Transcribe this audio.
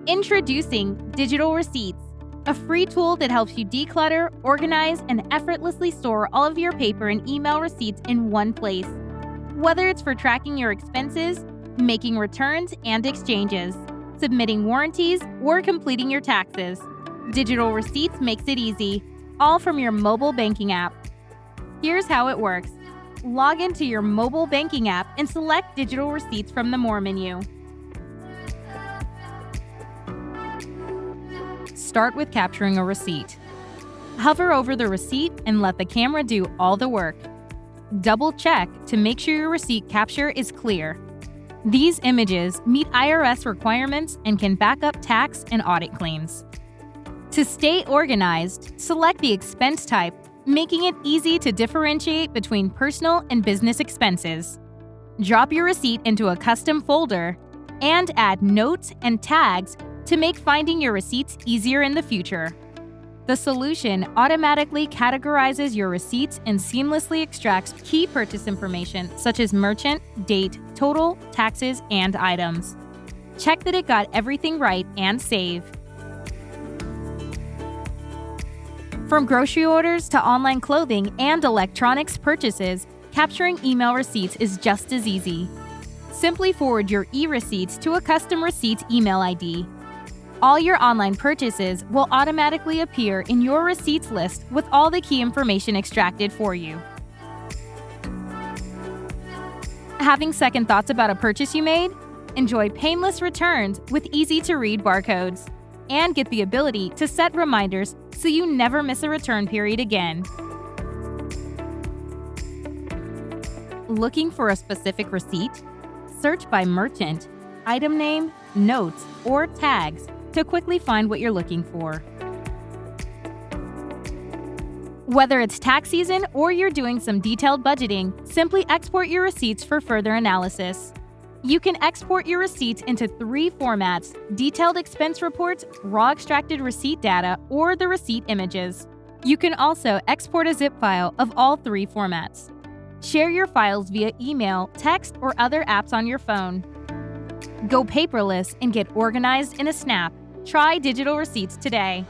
Introducing Digital Receipts, a free tool that helps you declutter, organize, and effortlessly store all of your paper and email receipts in one place. Whether it's for tracking your expenses, making returns and exchanges, submitting warranties, or completing your taxes, Digital Receipts makes it easy, all from your mobile banking app. Here's how it works. Log into your mobile banking app and select Digital Receipts from the More menu. Start with capturing a receipt. Hover over the receipt and let the camera do all the work. Double check to make sure your receipt capture is clear. These images meet IRS requirements and can back up tax and audit claims. To stay organized, select the expense type, making it easy to differentiate between personal and business expenses. Drop your receipt into a custom folder and add notes and tags to make finding your receipts easier in the future. The solution automatically categorizes your receipts and seamlessly extracts key purchase information such as merchant, date, total, taxes, and items. Check that it got everything right and save. From grocery orders to online clothing and electronics purchases, capturing email receipts is just as easy. Simply forward your e-receipts to a custom receipts email ID. All your online purchases will automatically appear in your receipts list with all the key information extracted for you. Having second thoughts about a purchase you made? Enjoy painless returns with easy-to-read barcodes. And get the ability to set reminders so you never miss a return period again. Looking for a specific receipt? Search by merchant, item name, notes, or tags to quickly find what you're looking for. Whether it's tax season or you're doing some detailed budgeting, simply export your receipts for further analysis. You can export your receipts into 3 formats: detailed expense reports, raw extracted receipt data, or the receipt images. You can also export a zip file of all 3 formats. Share your files via email, text, or other apps on your phone. Go paperless and get organized in a snap. Try Digital Receipts today.